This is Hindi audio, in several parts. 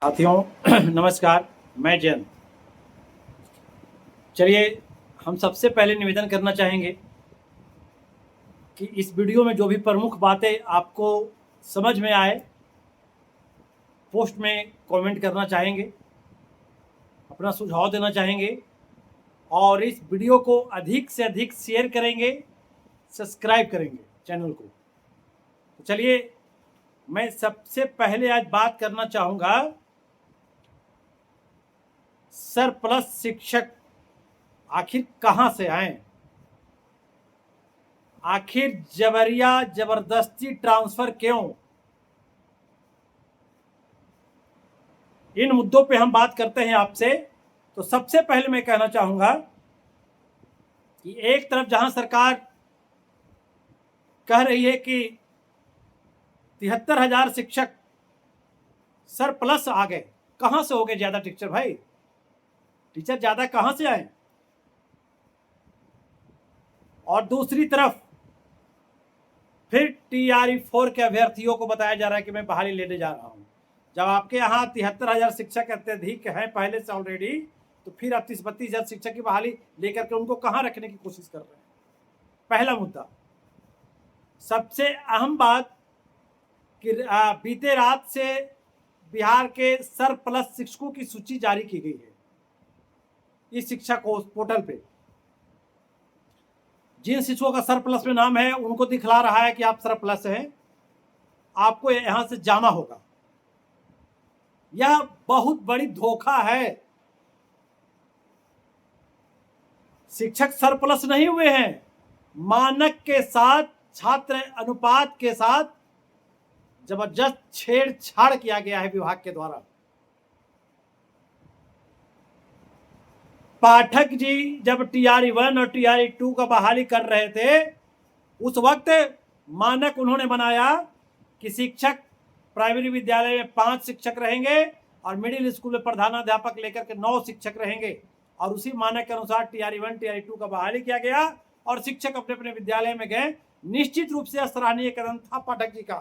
साथियों नमस्कार, मैं जयंत। चलिए, हम सबसे पहले निवेदन करना चाहेंगे कि इस वीडियो में जो भी प्रमुख बातें आपको समझ में आए, पोस्ट में कमेंट करना चाहेंगे, अपना सुझाव देना चाहेंगे और इस वीडियो को अधिक से अधिक शेयर करेंगे, सब्सक्राइब करेंगे चैनल को। तो चलिए, मैं सबसे पहले आज बात करना चाहूँगा सरप्लस शिक्षक आखिर कहां से आए। आखिर जबरिया जबरदस्ती ट्रांसफर क्यों? इन मुद्दों पे हम बात करते हैं आपसे। तो सबसे पहले मैं कहना चाहूंगा कि एक तरफ जहां सरकार कह रही है कि 73,000 शिक्षक सरप्लस आ गए, कहां से हो गए ज्यादा टीचर? भाई, टीचर ज्यादा कहां से आए? और दूसरी तरफ फिर TRE 4 के अभ्यर्थियों को बताया जा रहा है कि मैं बहाली लेने जा रहा हूं। जब आपके यहाँ 73,000 शिक्षक अत्यधिक हैं पहले से ऑलरेडी, तो फिर आप 30-32,000 शिक्षक की बहाली लेकर के उनको कहां रखने की कोशिश कर रहे हैं? पहला मुद्दा। सबसे अहम बात कि बीते रात से बिहार के सरप्लस शिक्षकों की सूची जारी की गई है इस शिक्षा कोर्स पोर्टल पे। जिन शिक्षकों का सरप्लस में नाम है उनको दिखला रहा है कि आप सरप्लस हैं, आपको यहां से जाना होगा। यह बहुत बड़ी धोखा है। शिक्षक सरप्लस नहीं हुए हैं, मानक के साथ, छात्र अनुपात के साथ जबरदस्त छेड़छाड़ किया गया है विभाग के द्वारा। पाठक जी जब TRE 1 और TRE 2 का बहाली कर रहे थे, उस वक्त मानक उन्होंने बनाया कि शिक्षक प्राइमरी विद्यालय में 5 शिक्षक रहेंगे और मिडिल स्कूल में प्रधानाध्यापक लेकर के 9 शिक्षक रहेंगे। और उसी मानक के अनुसार TRE 1 TRE 2 का बहाली किया गया और शिक्षक अपने अपने विद्यालय में गए। निश्चित रूप से सराहनीय कदम था पाठक जी का,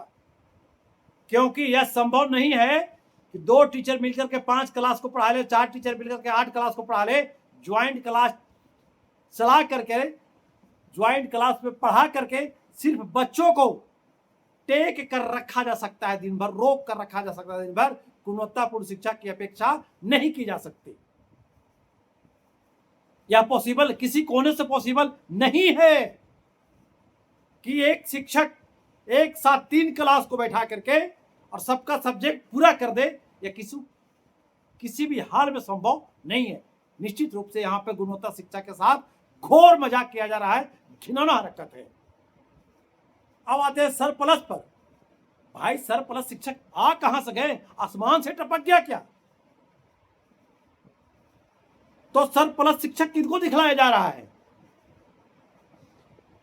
क्योंकि यह संभव नहीं है कि 2 टीचर मिलकर के 5 क्लास को पढ़ा ले, 4 टीचर मिलकर के 8 क्लास को पढ़ा ले। ज्वाइंट क्लास चला करके, ज्वाइंट क्लास में पढ़ा करके सिर्फ बच्चों को टेक कर रखा जा सकता है, दिन भर रोक कर रखा जा सकता है, दिन भर गुणवत्तापूर्ण शिक्षा की अपेक्षा नहीं की जा सकती। यह पॉसिबल, किसी कोने से पॉसिबल नहीं है कि एक शिक्षक एक साथ 3 क्लास को बैठा करके और सबका सब्जेक्ट पूरा कर दे। यह किसी भी हाल में संभव नहीं है। निश्चित रूप से यहां पर गुणवत्ता शिक्षा के साथ घोर मजाक किया जा रहा है, घिनौना हरकत है। अब आते हैं सरप्लस पर। भाई, सरप्लस शिक्षक आ कहां से गए? आसमान से टपक गया क्या? तो सरप्लस शिक्षक किनको दिखलाया जा रहा है?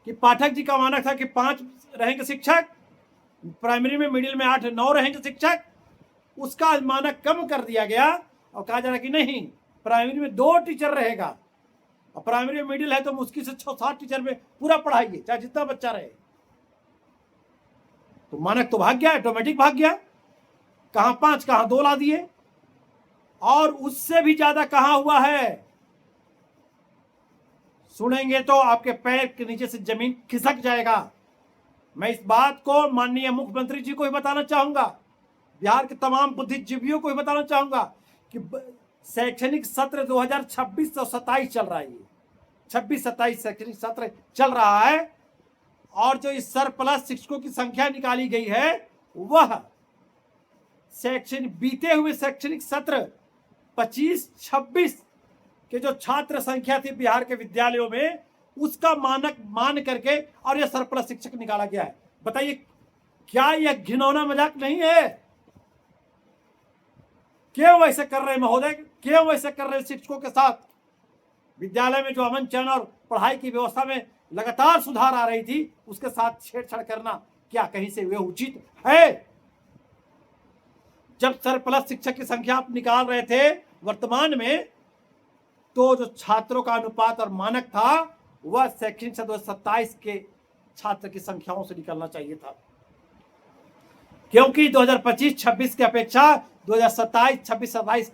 कि पाठक जी का मानक था कि 5 रहेंगे शिक्षक, प्राइमरी में, मिडिल में 8-9 रहेंगे शिक्षक। उसका मानक कम कर दिया गया और कहा जा रहा कि नहीं, प्राइमरी में 2 टीचर रहेगा और प्राइमरी में मिडिल है तो मुश्किल से 6-7 टीचर में पूरा पढ़ाइए, चाहे जितना बच्चा रहे। तो मानक तो भाग गया, ऑटोमेटिक भाग गया। कहां 5, कहां 2 ला दिए। और उससे भी ज्यादा कहां हुआ है, सुनेंगे तो आपके पैर के नीचे से जमीन खिसक जाएगा। मैं इस बात को माननीय मुख्यमंत्री जी को ही बताना चाहूंगा, बिहार के तमाम बुद्धिजीवियों को ही बताना चाहूंगा कि शैक्षणिक सत्र 2026-27 चल रहा है। 26-27 शैक्षणिक सत्र चल रहा है और जो इस सरप्लस शिक्षकों की संख्या निकाली गई है, वह बीते हुए शैक्षणिक सत्र 25-26 के जो छात्र संख्या थी बिहार के विद्यालयों में, उसका मानक मान करके और यह सरप्लस शिक्षक निकाला गया है। बताइए, क्या यह घिनौना मजाक नहीं है? क्यों वैसे कर रहे महोदय? क्यों वैसे कर रहे शिक्षकों के साथ? विद्यालय में जो अमन चैन और पढ़ाई की व्यवस्था में लगातार सुधार आ रही थी, उसके साथ छेड़छाड़ करना क्या कहीं से वे उचित है? जब सरप्लस शिक्षक की संख्या आप निकाल रहे थे वर्तमान में, तो जो छात्रों का अनुपात और मानक था वह शैक्षणिक सत्र 2027 के छात्र की संख्याओं से निकलना चाहिए था, क्योंकि 2025-26 की अपेक्षा 2027, 26, 27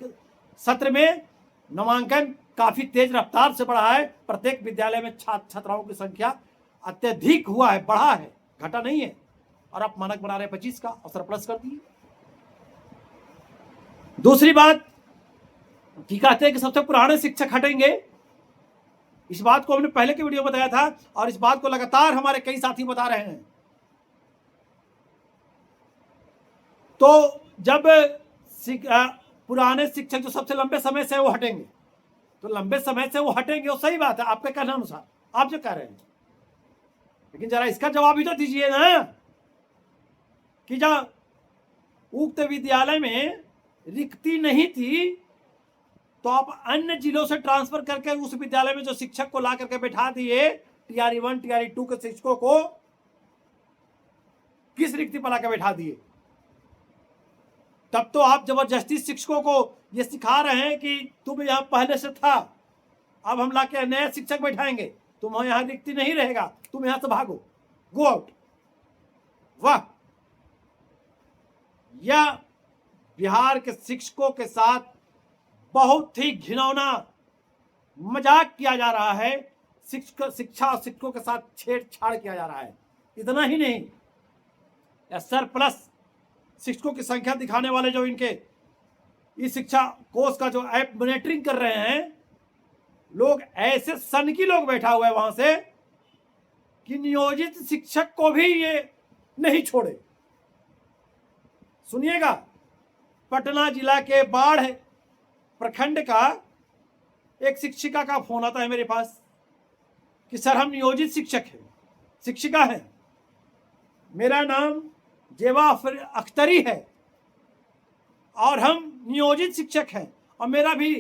सत्र में नामांकन काफी तेज रफ्तार से बढ़ा है। प्रत्येक विद्यालय में छात्र छात्राओं की संख्या अत्यधिक हुआ है, बढ़ा है, घटा नहीं है। और आप मानक बना रहे 25 का और सरप्लस कर दिए। दूसरी बात कि कहते हैं कि सबसे पुराने शिक्षक हटेंगे। इस बात को हमने पहले के वीडियो में बताया था और इस बात को लगातार हमारे कई साथी बता रहे हैं। तो जब पुराने शिक्षक जो सबसे लंबे समय से वो हटेंगे, तो लंबे समय से वो हटेंगे, वो सही बात है आपके कहने अनुसार, आप जो कह रहे हैं, लेकिन जरा इसका जवाब भी तो दीजिए ना कि जब उक्त विद्यालय में रिक्ति नहीं थी तो आप अन्य जिलों से ट्रांसफर करके उस विद्यालय में जो शिक्षक को ला करके बैठा दिए, टीआरई 1 टीआरई 2 के शिक्षकों को किस रिक्ति पर लाकर बैठा दिए? तब तो आप जबरदस्ती शिक्षकों को ये सिखा रहे हैं कि तुम यहां पहले से था, अब हम लाके नया शिक्षक बैठाएंगे, तुम यहां रिक्ति नहीं रहेगा, तुम यहां से भागो, गो आउट। वाह, यह बिहार के शिक्षकों के साथ बहुत ही घिनौना मजाक किया जा रहा है। शिक्षा और शिक्षकों के साथ छेड़छाड़ किया जा रहा है। इतना ही नहीं, सरप्लस शिक्षकों की संख्या दिखाने वाले जो इनके इस शिक्षा कोष का जो ऐप मॉनिटरिंग कर रहे हैं लोग, ऐसे सनकी लोग बैठा हुआ है वहां से कि नियोजित शिक्षक को भी ये नहीं छोड़े। सुनिएगा, पटना जिला के बाढ़ प्रखंड का एक शिक्षिका का फोन आता है मेरे पास कि सर हम नियोजित शिक्षक हैं, शिक्षिका हैं, मेरा नाम जेवा अख्तरी है और हम नियोजित शिक्षक हैं और मेरा भी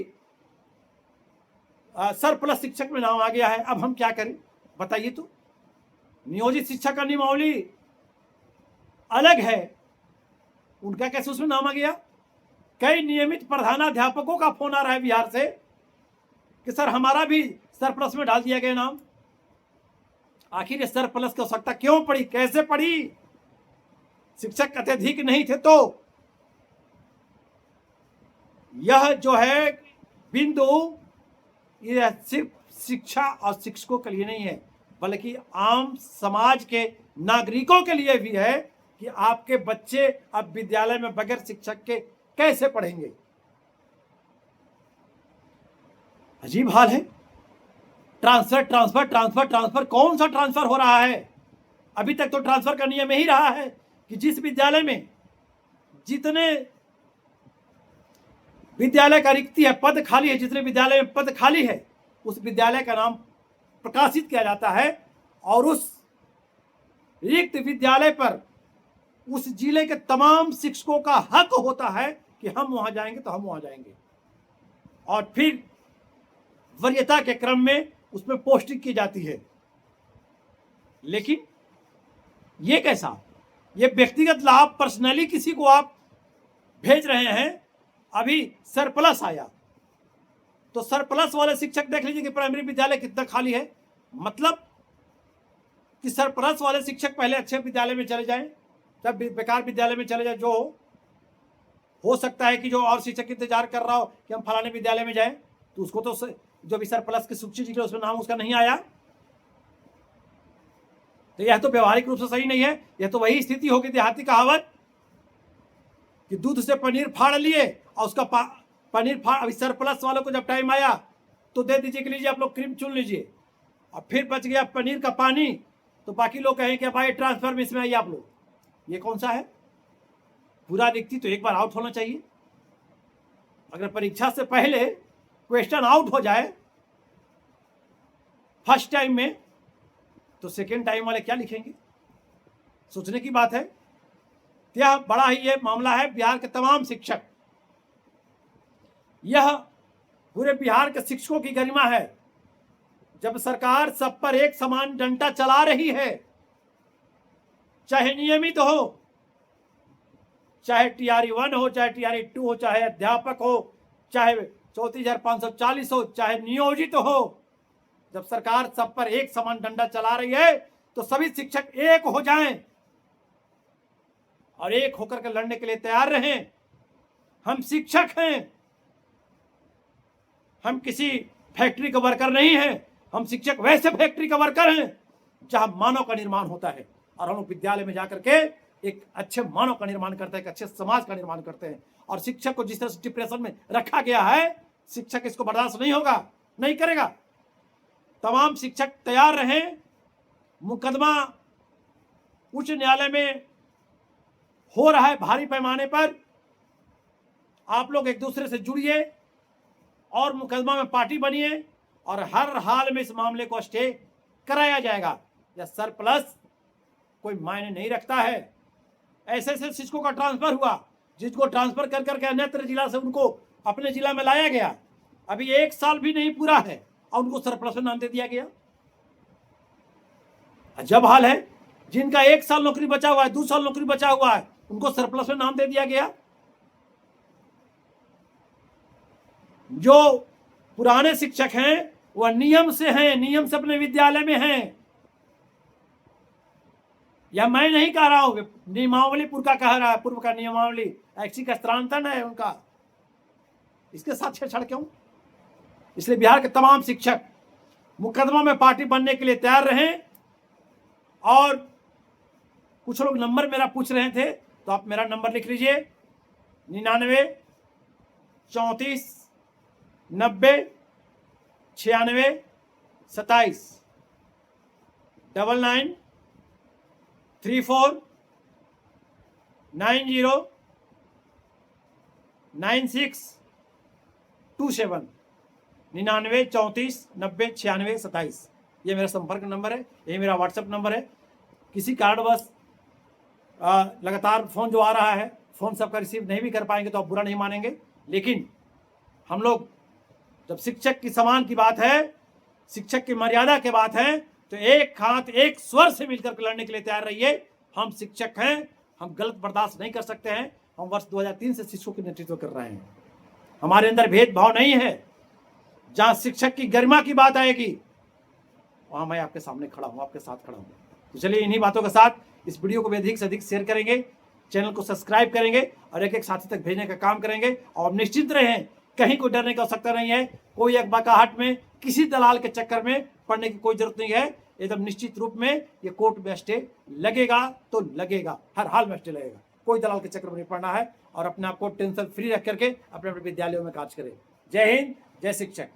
सरप्लस शिक्षक में नाम आ गया है, अब हम क्या करें बताइए। तो नियोजित शिक्षक का नियमावली अलग है, उनका कैसे उसमें नाम आ गया? कई नियमित प्रधानाध्यापकों का फोन आ रहा है बिहार से कि सर हमारा भी सरप्लस में डाल दिया गया नाम। आखिर ये सरप्लस की आवश्यकता क्यों पड़ी, कैसे पड़ी? शिक्षक अत्यधिक नहीं थे तो यह जो है बिंदु, यह सिर्फ शिक्षा और शिक्षकों के लिए नहीं है बल्कि आम समाज के नागरिकों के लिए भी है कि आपके बच्चे अब विद्यालय में बगैर शिक्षक के कैसे पढ़ेंगे। अजीब हाल है। ट्रांसफर ट्रांसफर ट्रांसफर ट्रांसफर, कौन सा ट्रांसफर हो रहा है? अभी तक तो ट्रांसफर का नियम ही रहा है कि जिस विद्यालय में जितने विद्यालय का रिक्ति है, पद खाली है, जितने विद्यालय में पद खाली है उस विद्यालय का नाम प्रकाशित किया जाता है और उस रिक्त विद्यालय पर उस जिले के तमाम शिक्षकों का हक होता है कि हम वहां जाएंगे तो हम वहां जाएंगे और फिर वरीयता के क्रम में उसमें पोस्टिंग की जाती है। लेकिन ये कैसा? ये व्यक्तिगत लाभ, पर्सनली किसी को आप भेज रहे हैं। अभी सरप्लस आया तो सरप्लस वाले शिक्षक देख लीजिए कि प्राइमरी विद्यालय कितना खाली है। मतलब कि सरप्लस वाले शिक्षक पहले अच्छे विद्यालय में चले जाएं, तब बेकार विद्यालय में चले जाए। जो हो सकता है कि जो और शिक्षक इंतजार कर रहा हो कि हम फलाने विद्यालय में जाएं, तो उसको तो जो भी सरप्लस की सूची निकले उसमें नाम उसका नहीं आया, तो यह तो व्यवहारिक रूप से सही नहीं है। यह तो वही स्थिति होगी देहाती कहावत कि दूध से पनीर फाड़ लिए और उसका पनीर फाड़। अभी सरप्लस वालों को जब टाइम आया तो दे दीजिए कि लीजिए आप लोग क्रीम चुन लीजिए, और फिर बच गया पनीर का पानी, तो बाकी लोग कहें कि भाई ट्रांसफर में इसमें आइए आप लोग। ये कौन सा है? पूरा व्यक्ति तो एक बार आउट होना चाहिए। अगर परीक्षा से पहले क्वेश्चन आउट हो जाए फर्स्ट टाइम में, तो सेकेंड टाइम वाले क्या लिखेंगे? सोचने की बात है। यह बड़ा ही ये मामला है बिहार के तमाम शिक्षक, यह पूरे बिहार के शिक्षकों की गरिमा है। जब सरकार सब पर एक समान डंडा चला रही है, चाहे नियमित हो, चाहे टीआरई 1 हो, चाहे टीआरई 2 हो, चाहे अध्यापक हो, चाहे 34,540 हो, चाहे नियोजित हो, जब सरकार सब पर एक समान डंडा चला रही है तो सभी शिक्षक एक हो जाएं और एक होकर के लड़ने के लिए तैयार रहें। हम शिक्षक हैं, हम किसी फैक्ट्री का वर्कर नहीं हैं। हम शिक्षक वैसे फैक्ट्री का वर्कर हैं जहां मानव का निर्माण होता है, और हम लोग विद्यालय में जाकर के एक अच्छे मानव का निर्माण करते हैं, एक अच्छे समाज का निर्माण करते हैं। और शिक्षक को जिस तरह से डिप्रेशन में रखा गया है, शिक्षक इसको बर्दाश्त नहीं होगा, नहीं करेगा। तमाम शिक्षक तैयार रहें। मुकदमा उच्च न्यायालय में हो रहा है भारी पैमाने पर। आप लोग एक दूसरे से जुड़िए और मुकदमा में पार्टी बनिए, और हर हाल में इस मामले को स्टे कराया जाएगा। यह सरप्लस कोई मायने नहीं रखता है। ऐसे ऐसे शिक्षकों का ट्रांसफर हुआ, जिसको ट्रांसफर कर करके अन्यत्र जिला से उनको अपने जिला में लाया गया। अभी 1 साल भी नहीं पूरा है और उनको सरप्लस में नाम दे दिया गया। अजब हाल है। जिनका 1 साल नौकरी बचा हुआ है, 2 साल नौकरी बचा हुआ है, उनको सरप्लस में नाम दे दिया गया। जो पुराने शिक्षक हैं वह नियम से हैं, नियम से अपने विद्यालय में हैं। यह मैं नहीं कह रहा हूं, नियमावली पूर्व का नियमावली ऐच्छिक हस्तांतरण है उनका। इसके साथ छेड़छाड़ क्यों? इसलिए बिहार के तमाम शिक्षक मुकदमा में पार्टी बनने के लिए तैयार रहें। और कुछ लोग नंबर मेरा पूछ रहे थे, तो आप मेरा नंबर लिख लीजिए 99 34 90 96 27 99 34 90 96 27 99 34 90 96 27। ये मेरा संपर्क नंबर है, ये मेरा व्हाट्सएप नंबर है। किसी कारणवश लगातार फ़ोन जो आ रहा है, फ़ोन सबका रिसीव नहीं भी कर पाएंगे तो आप बुरा नहीं मानेंगे। लेकिन हम लोग जब शिक्षक की सम्मान की बात है, शिक्षक की मर्यादा की बात है, तो एक हाथ एक स्वर से मिलकर लड़ने के लिए तैयार रहिए। हम शिक्षक हैं, हम गलत बर्दाश्त नहीं कर सकते हैं। हम वर्ष 2003 से शिक्षकों की नेतृत्व कर रहे हैं। हमारे अंदर भेदभाव नहीं है। जहाँ शिक्षक की गरिमा की बात आएगी, वहाँ मैं आपके सामने खड़ा हूँ, आपके साथ खड़ा हूँ। तो चलिए इन्हीं बातों के साथ इस वीडियो को अधिक से अधिक शेयर करेंगे, चैनल को सब्सक्राइब करेंगे और एक एक साथी तक भेजने का काम करेंगे। और निश्चित रहें, कहीं कोई डरने की आवश्यकता नहीं है। कोई एक बकाहट में किसी दलाल के चक्कर में पड़ने की कोई जरूरत नहीं है। एकदम निश्चित रूप में ये कोर्ट में स्टे लगेगा तो लगेगा, हर हाल में स्टे लगेगा। कोई दलाल के चक्कर में नहीं पड़ना है और अपने आप को टेंशन फ्री रख करके अपने अपने विद्यालयों में कार्य करें। जय हिंद, जय शिक्षक।